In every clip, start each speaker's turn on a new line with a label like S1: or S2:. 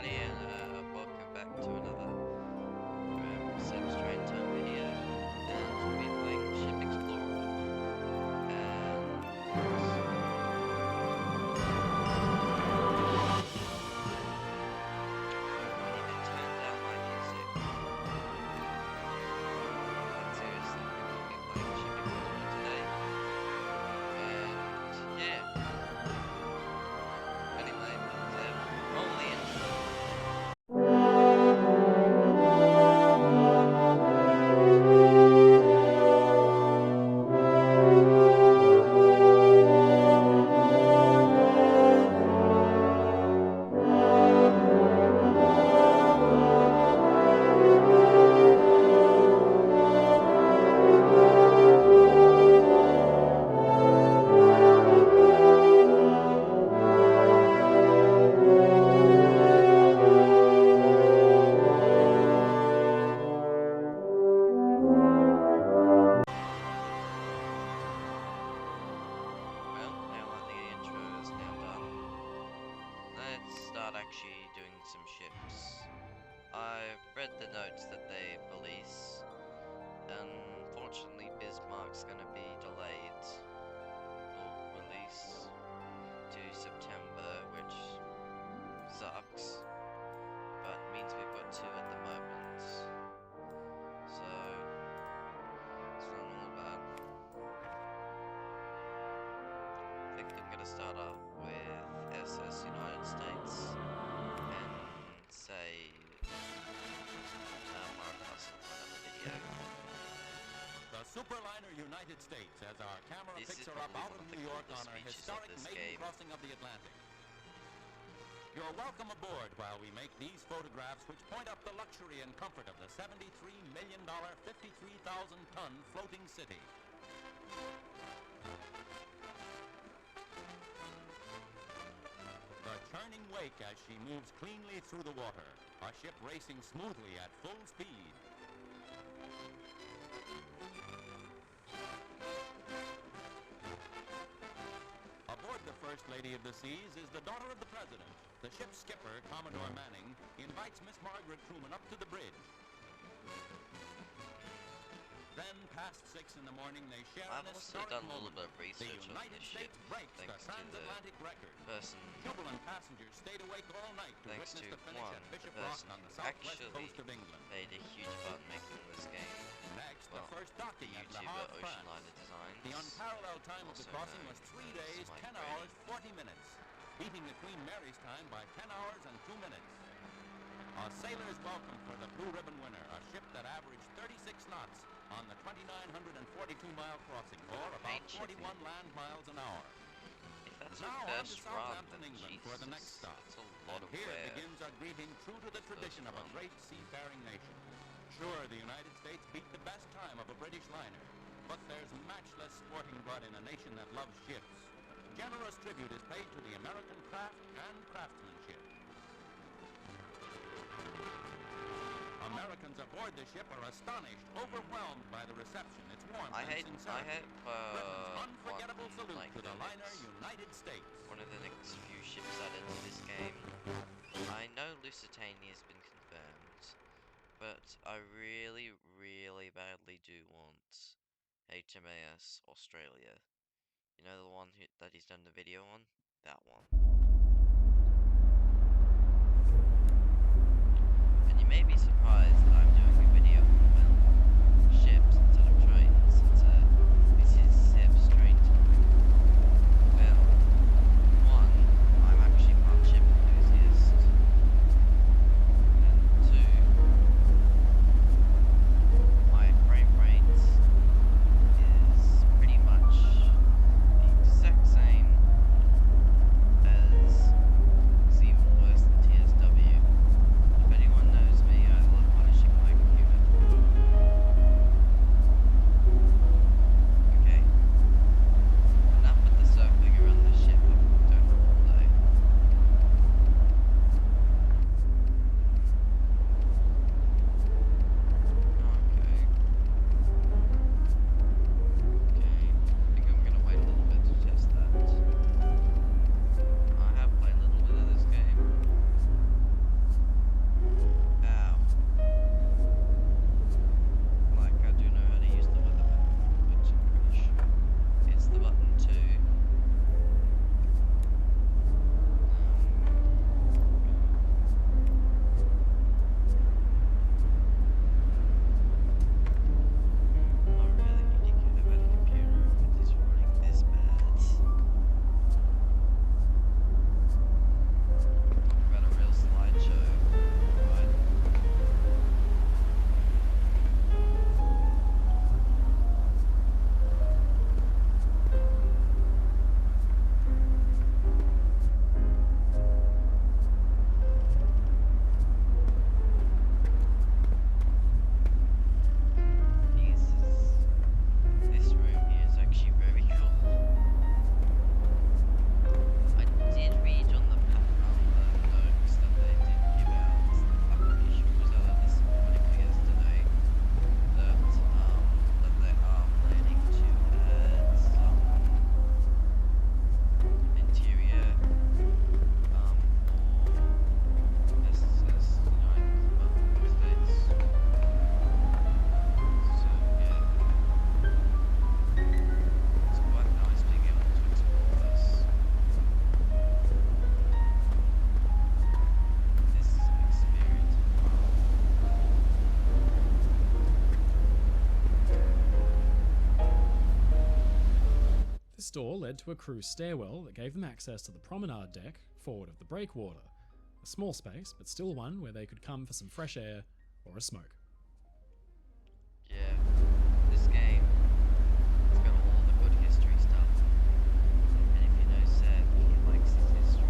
S1: everybody, and welcome back to another Sims Train Time video. And we'll be playing Ship Explorer. I need to turn down my music. But seriously, we will be playing Ship Explorer today. And yeah. Anyway, roll the intro. Actually doing some ships. I've read the notes that they release. Unfortunately, Bismarck's gonna be delayed for release to September, which sucks, but means we've got two at the moment. So it's not all bad. I think I'm gonna start off with SS United States. Say video.
S2: The Superliner United States, as our camera picks her up out of New York on her historic maiden crossing of the Atlantic. You're welcome aboard while we make these photographs which point up the luxury and comfort of the $73 million, 53,000-ton floating city. The churning wake as she moves cleanly through the water, a ship racing smoothly at full speed. Aboard the First Lady of the Seas is the daughter of the President. The ship's skipper, Commodore Manning, invites Miss Margaret Truman up to the bridge. Then, past 6 in the morning, they share an historic
S1: done a
S2: moment.
S1: little bit of research
S2: The United States breaks the transatlantic record. Jubilant passengers stayed awake all night to witness the finish at Bishop Rotten on the southwest coast of England.
S1: Made a huge fun making this game.
S2: Next, the first docking at Le Havre, France. The unparalleled time of the crossing was 3 days, 10 hours, 40 minutes, beating the Queen Mary's time by 10 hours and 2 minutes. A sailor's welcome for the Blue Ribbon winner, a ship that averaged 36 knots on the 2,942-mile crossing, or about 41 land miles an hour. Now on to Southampton, England for the next stop. And here begins a greeting true to the tradition of a great seafaring nation. Sure, the United States beat the best time of a British liner, but there's matchless sporting blood in a nation that loves ships. Generous tribute is paid to the American craft and craftsmanship. Americans aboard the ship are astonished, overwhelmed by the reception. It's warm and sincere. Britain's unforgettable salute to the liner United States.
S1: One of the next few ships added to this game. I know Lusitania has been confirmed, but I really, really badly do want HMAS Australia. You know the one that he's done the video on? That one. And you may be surprised that I'm doing a video on ships instead of trains, since this is Sims Train Time. Well, one, I'm actually not a ship enthusiast, and two, my frame rate is pretty much the exact same as it's even worse than TSW. If anyone knows me, I love punishing
S3: door led to a crew stairwell that gave them access to the promenade deck forward of the breakwater. A small space, but still one where they could come for some fresh air or a smoke.
S1: Yeah, this game, it's got all the good history stuff. And if you know Seb, he likes his history.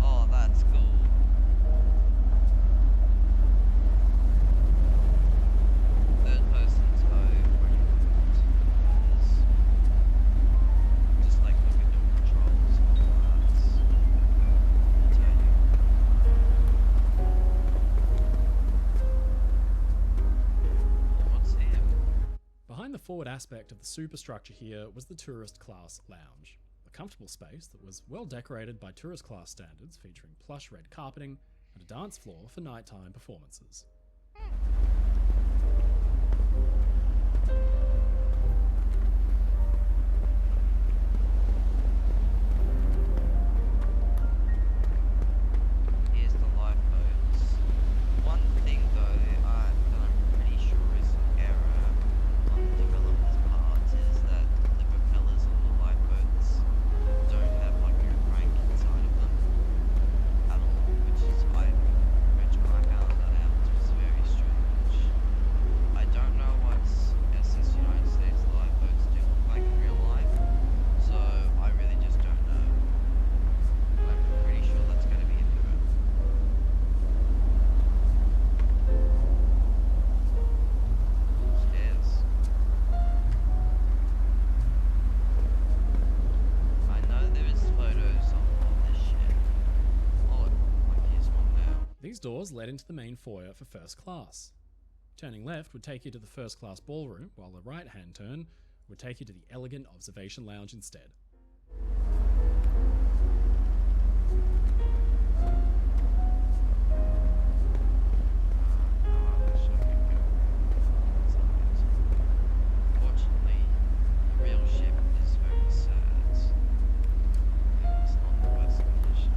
S1: Oh, that's cool. Third person toe pretty good. Just like look at your controls and all that. What's here?
S3: Behind the forward aspect of the superstructure here was the tourist class lounge, a comfortable space that was well decorated by tourist class standards, featuring plush red carpeting and a dance floor for nighttime performances.
S1: Here's the lifeboats. One thing though, that I'm pretty sure is an error on the developer's part is that the propellers on the lifeboats don't have like a crank inside of them at all, which I found that out, which was very strange. I don't know what SS United States lifeboats do look like in real life, so I really just don't know. I'm pretty sure that's going to be a mirror. Stairs. I know there is photos of this shit. Oh, look, like here's one now.
S3: These doors led into the main foyer for first class. Turning left would take you to the first class ballroom, while the right hand turn would take you to the elegant observation lounge instead.
S1: Fortunately, the real ship is very sad. It's not the best conditions.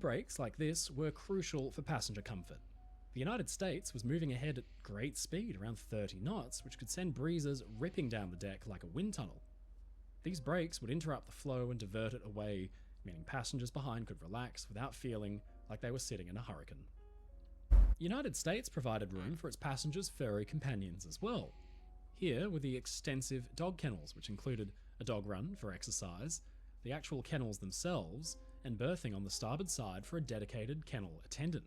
S3: brakes like this were crucial for passenger comfort. The United States was moving ahead at great speed, around 30 knots, which could send breezes ripping down the deck like a wind tunnel. These brakes would interrupt the flow and divert it away, meaning passengers behind could relax without feeling like they were sitting in a hurricane. United States provided room for its passengers' furry companions as well. Here were the extensive dog kennels, which included a dog run for exercise, the actual kennels themselves, and berthing on the starboard side for a dedicated kennel attendant.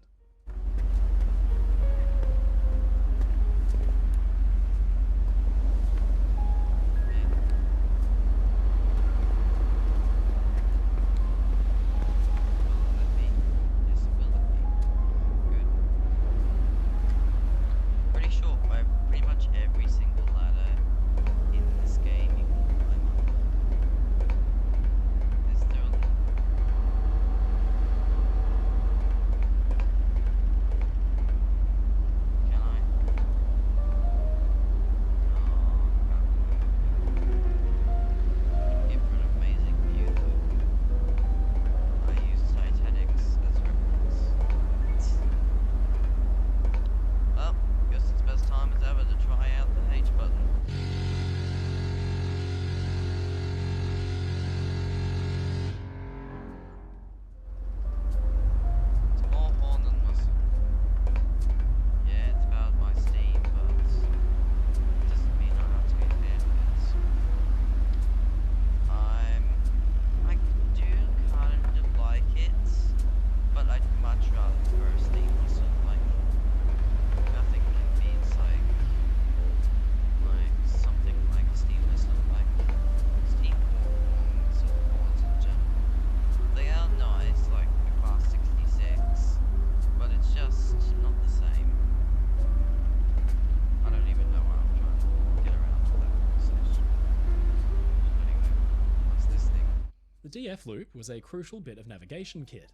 S3: The DF loop was a crucial bit of navigation kit.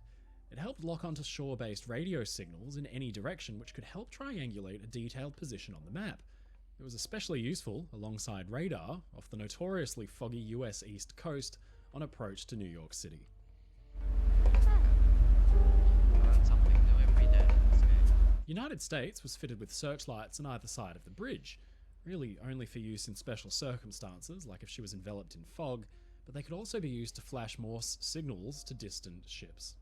S3: It helped lock onto shore-based radio signals in any direction, which could help triangulate a detailed position on the map. It was especially useful alongside radar off the notoriously foggy US East Coast on approach to New York City. United States was fitted with searchlights on either side of the bridge, really only for use in special circumstances, like if she was enveloped in fog, but they could also be used to flash Morse signals to distant ships.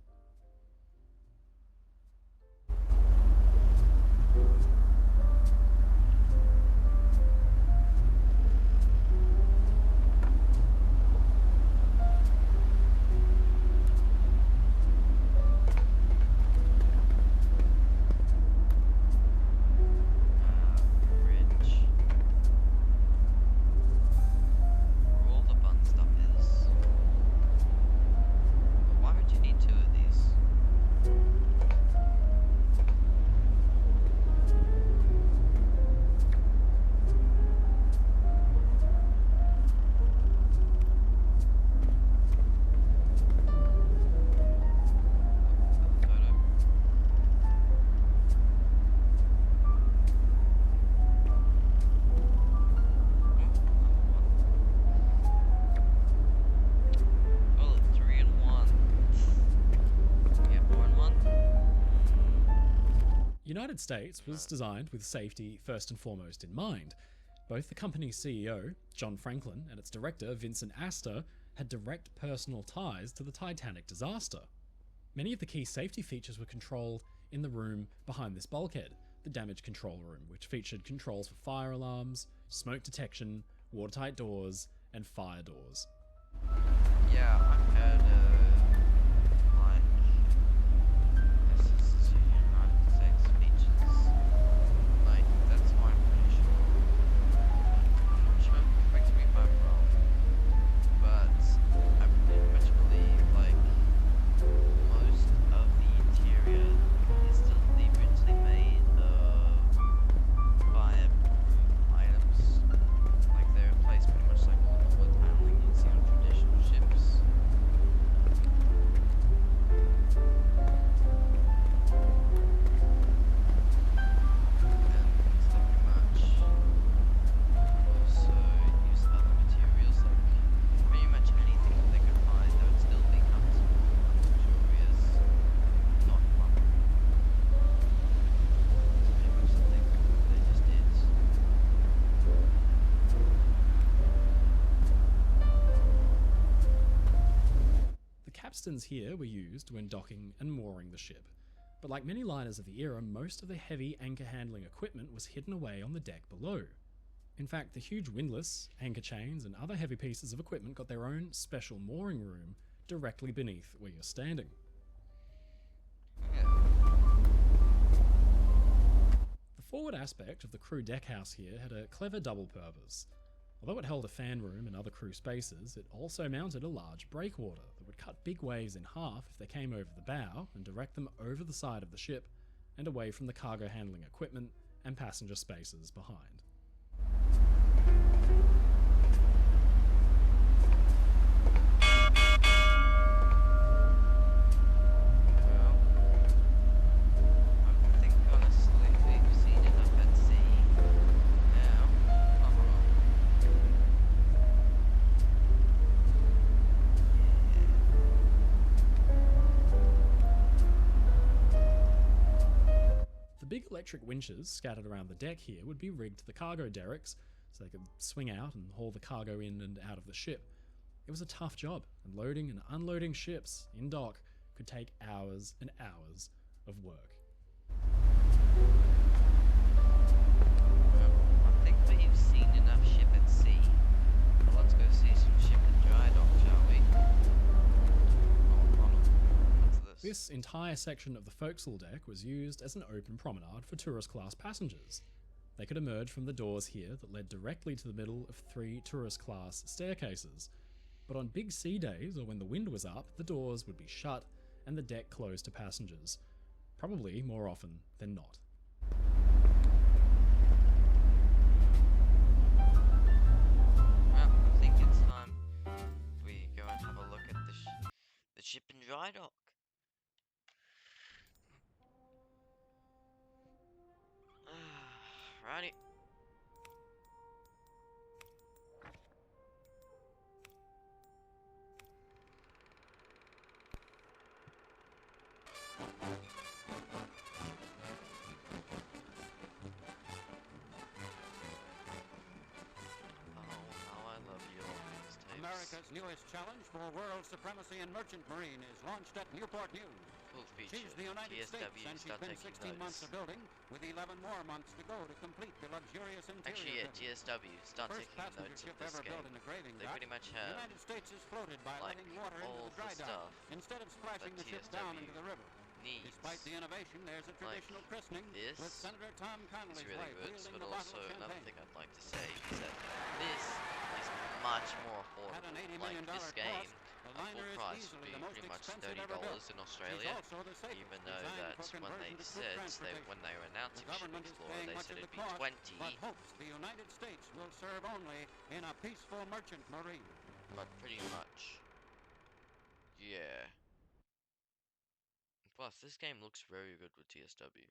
S3: United States was designed with safety first and foremost in mind. Both the company's CEO, John Franklin, and its director, Vincent Astor, had direct personal ties to the Titanic disaster. Many of the key safety features were controlled in the room behind this bulkhead, the damage control room, which featured controls for fire alarms, smoke detection, watertight doors, and fire doors.
S1: Yeah, I've heard this is United States features. Like, that's why I'm pretty sure. I'm not sure, correct me if I'm wrong, but I pretty much believe, like, most of the interior is still deliberately made of fireproof items. Like, they're placed pretty much like all the wood paneling you'd see on traditional ships.
S3: capstans here were used when docking and mooring the ship. But like many liners of the era, most of the heavy anchor handling equipment was hidden away on the deck below. In fact, the huge windlass, anchor chains, and other heavy pieces of equipment got their own special mooring room directly beneath where you're standing. The forward aspect of the crew deckhouse here had a clever double purpose. Although it held a fan room and other crew spaces, it also mounted a large breakwater that would cut big waves in half if they came over the bow and direct them over the side of the ship and away from the cargo handling equipment and passenger spaces behind. Electric winches scattered around the deck here would be rigged to the cargo derricks so they could swing out and haul the cargo in and out of the ship. It was a tough job, and loading and unloading ships in dock could take hours and hours of work.
S1: I think we've seen enough ship at sea. Well, let's go see some ship in dry dock, shall we? What's this?
S3: This entire section of the forecastle deck was used as an open promenade for tourist class passengers. They could emerge from the doors here that led directly to the middle of 3 tourist class staircases. But on big sea days, or when the wind was up, the doors would be shut and the deck closed to passengers. Probably more often than not.
S1: Well, I think it's time we go and have a look at the ship in dry dock. Righty.
S2: America's newest challenge for world supremacy in merchant marine is launched at Newport News. She's the United States, and she's been 16 months of building, with 11 more months to go to complete the luxurious interior.
S1: Actually, yeah, GSW, start
S2: First
S1: taking
S2: passenger
S1: notes of
S2: ship
S1: this
S2: ever
S1: game.
S2: built in a graving
S1: They
S2: dock,
S1: pretty much
S2: the
S1: have,
S2: United States is floated by
S1: like,
S2: letting water into
S1: all
S2: the dry
S1: the
S2: dock
S1: stuff
S2: instead of splashing
S1: that
S2: the ship down
S1: TSW
S2: into the river.
S1: needs.
S2: Despite the innovation, there's a traditional christening
S1: This
S2: with Senator Tom
S1: It's
S2: Connolly's
S1: really
S2: wife
S1: good,
S2: wielding
S1: but
S2: the bottle
S1: also
S2: of
S1: another
S2: champagne.
S1: thing I'd like to say is that this is much more
S2: At an $80
S1: affordable.
S2: million
S1: Like, this game,
S2: cost, the
S1: at
S2: liner
S1: full
S2: is
S1: price would
S2: easily
S1: be
S2: the most
S1: pretty much
S2: expensive ever built.
S1: $30 in
S2: She's
S1: Australia,
S2: also the safest,
S1: even though
S2: designed
S1: that
S2: for
S1: when they
S2: conversion to
S1: said,
S2: transportation.
S1: when they were announcing
S2: The
S1: Ship
S2: government is
S1: Explorer,
S2: paying
S1: they
S2: much
S1: said
S2: of
S1: it'd
S2: the
S1: be
S2: cost,
S1: 20,
S2: but hopes the United States will serve only in a peaceful merchant marine.
S1: but pretty much, yeah. Plus, this game looks very good with TSW.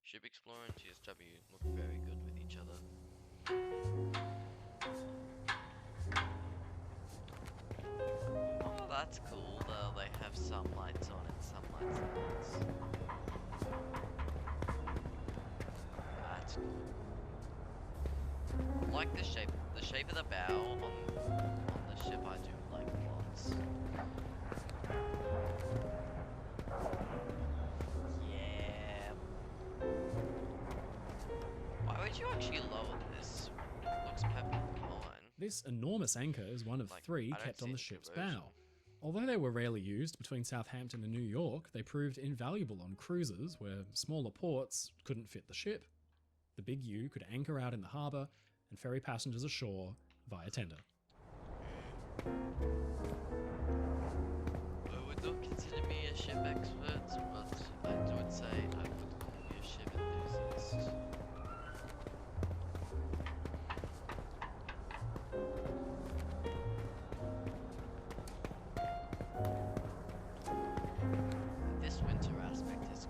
S1: Ship Explorer and TSW look very good with each other. Oh, that's cool though. They have some lights on and some lights on. That's cool. Like the shape of the bow on the ship. I do like lots. Yeah. Why would you actually lower this? It looks perfectly fine.
S3: This enormous anchor is one of
S1: Like,
S3: 3
S1: I don't
S3: kept
S1: see
S3: on the
S1: any
S3: ship's
S1: conversion.
S3: bow. Although they were rarely used between Southampton and New York, they proved invaluable on cruises where smaller ports couldn't fit the ship. The Big U could anchor out in the harbour and ferry passengers ashore via tender.
S1: I would not consider me a ship expert, but I would say I would call me a ship enthusiast. This winter aspect is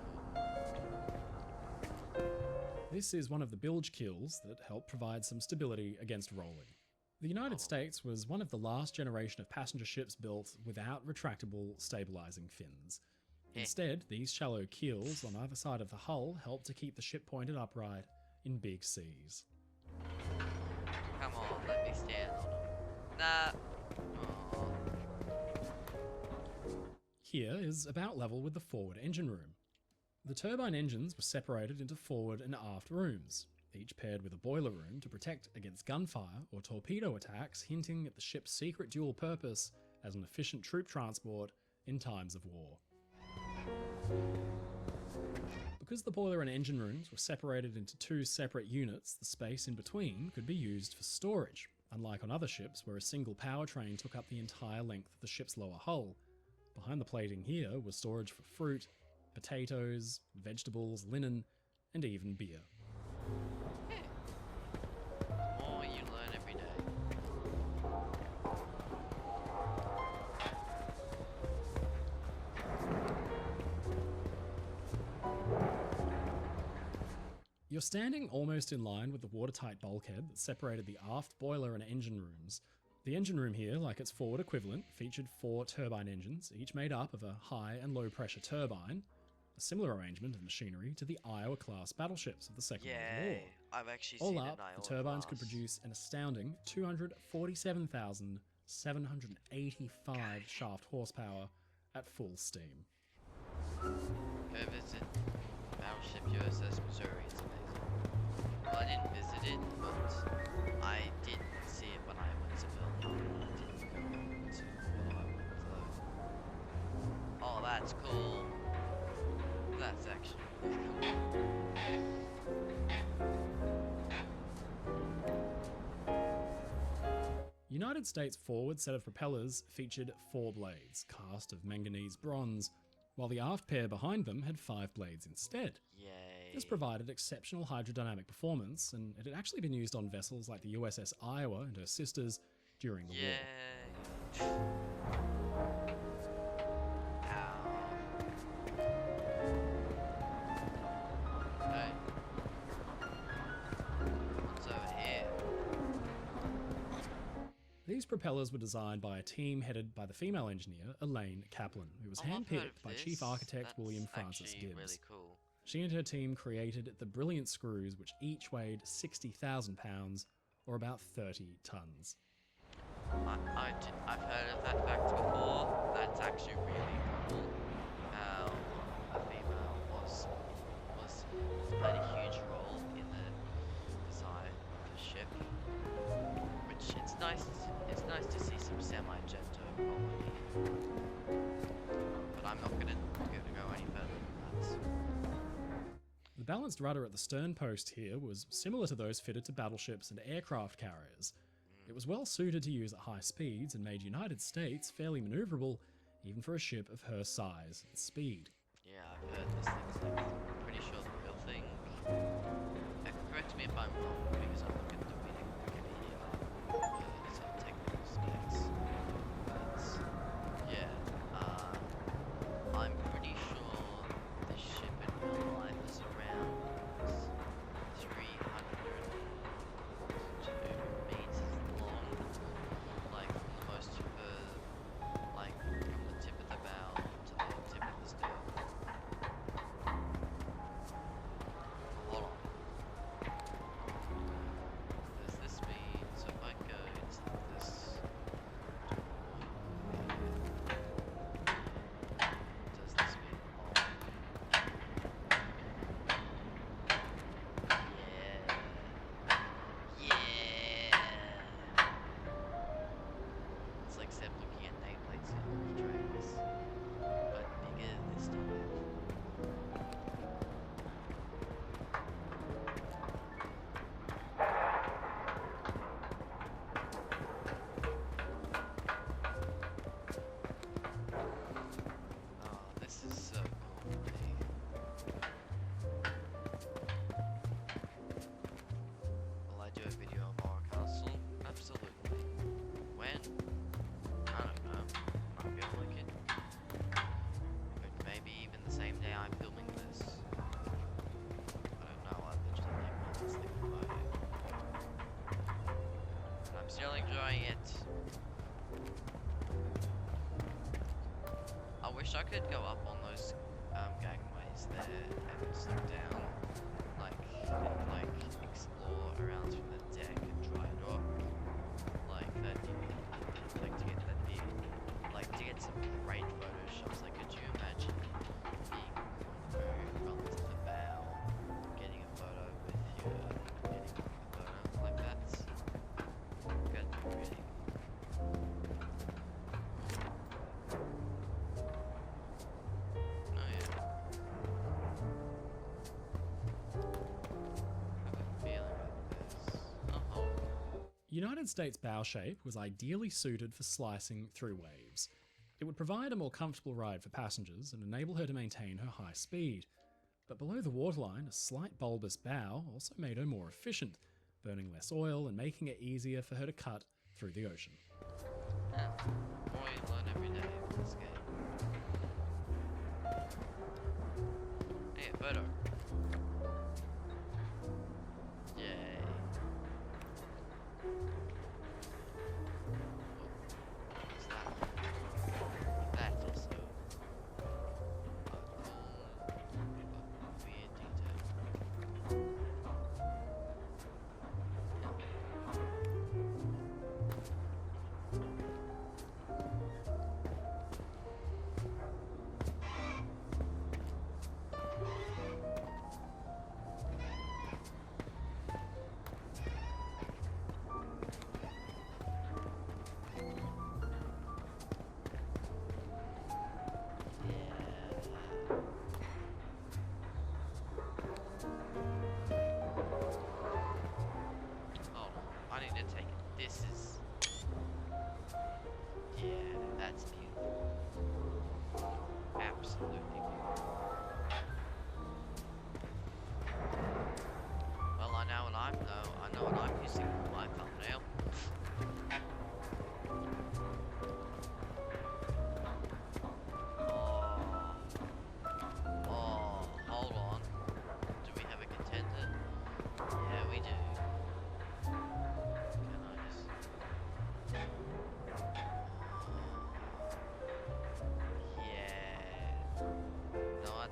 S1: cool.
S3: This is one of the bilge keels that help provide some stability against rolling. The United States was one of the last generation of passenger ships built without retractable stabilizing fins. Instead, these shallow keels on either side of the hull help to keep the ship pointed upright in big seas.
S1: Come on, let me stand on them. Nah. Aw.
S3: here is about level with the forward engine room. The turbine engines were separated into forward and aft rooms, each paired with a boiler room to protect against gunfire or torpedo attacks, hinting at the ship's secret dual purpose as an efficient troop transport in times of war. Because the boiler and engine rooms were separated into two separate units, the space in between could be used for storage, unlike on other ships where a single powertrain took up the entire length of the ship's lower hull. Behind the plating here was storage for fruit, potatoes, vegetables, linen, and even beer.
S1: More you learn every day.
S3: You're standing almost in line with the watertight bulkhead that separated the aft boiler and engine rooms. The engine room here, like its forward equivalent, featured 4 turbine engines, each made up of a high and low pressure turbine, a similar arrangement of machinery to the Iowa-class battleships of the Second World War.
S1: Yay! I've actually
S3: All
S1: seen
S3: up,
S1: an Iowa
S3: the turbines could
S1: class.
S3: produce an astounding 247,785 shaft horsepower at full steam.
S1: Go visit Battleship USS Missouri. It's amazing. Well, I didn't visit it, but I did see it when I went to Berlin. I didn't go to where I went though. Oh, that's cool. That's actually really cool.
S3: United States' forward set of propellers featured 4 blades, cast of manganese bronze, while the aft pair behind them had 5 blades instead.
S1: Yay.
S3: This provided exceptional hydrodynamic performance, and it had actually been used on vessels like the USS Iowa and her sisters during the war.
S1: Yay. Ow. Hey. What's over here?
S3: These propellers were designed by a team headed by the female engineer, Elaine Kaplan, who was
S1: Oh, I've heard
S3: handpicked
S1: of
S3: by
S1: this.
S3: Chief Architect
S1: That's
S3: William Francis
S1: actually
S3: Gibbs.
S1: really cool.
S3: She and her team created the brilliant screws, which each weighed 60,000 pounds, or about 30 tons.
S1: I've heard of that fact before. That's actually really cool. How a female played a huge role in the design of the ship. Which it's nice to see some semi-gender equality. But I'm not gonna go any further than that.
S3: The balanced rudder at the stern post here was similar to those fitted to battleships and aircraft carriers. It was well suited to use at high speeds and made United States fairly maneuverable, even for a ship of her size and speed.
S1: Yeah, I've heard this thing's like, I'm pretty sure the real thing. Correct me if I'm wrong, because I'm looking at the Wikipedia, some technical specs. But, yeah, I'm pretty sure the ship in real life is around 302 meters long. Like, most of the, like, from the tip of the bow to the tip of the stern. Hold on. Does this mean, so if I go into this door here, does this mean Yeah. It's like Seb looking at nameplates in trains, but bigger this time. Oh, this is so cool to me. Will I do a video on Mara Castle? Absolutely. When? I don't know. I feel like it. But maybe even the same day I'm filming this. I don't know, I literally like months thinking about it. And I'm still enjoying it. I wish I could go up on those gangways there and look down, and explore around from the deck and dry dock, like to get some great photo shots. I could
S3: United States bow shape was ideally suited for slicing through waves. It would provide a more comfortable ride for passengers and enable her to maintain her high speed. But below the waterline, a slight bulbous bow also made her more efficient, burning less oil and making it easier for her to cut through the ocean.
S1: Yeah, more you learn every day with this game. Hey, a photo. Yay. What's that? That's also a weird detail. Hold on, I need to take it. This is... Yeah, that's beautiful. Absolutely beautiful. Well, I know what I'm using for my thumbnail. Oh, hold on. Do we have a contender? Yeah, we do. Can I just... Yeah. No, I'll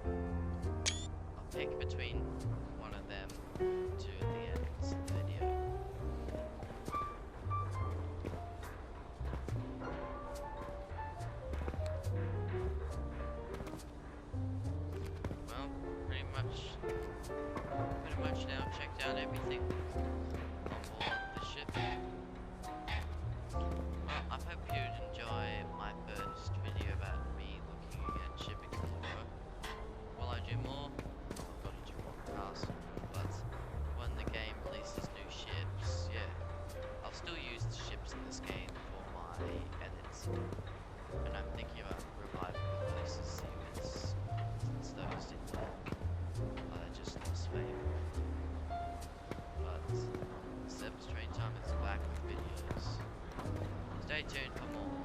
S1: pick between one of them two at the end of the video. Well, pretty much now checked out everything on board the ship. Well, I hope you'd enjoy my first video about me looking at Ship Explorer. Will I do more? I've got to do more castle, but when the game releases new ships, yeah, I'll still use the ships in this game for my edits. And I'm thinking about reviving the places since those didn't work. They're just lost fame. But Seb's Train Time is back with videos. Stay tuned for more.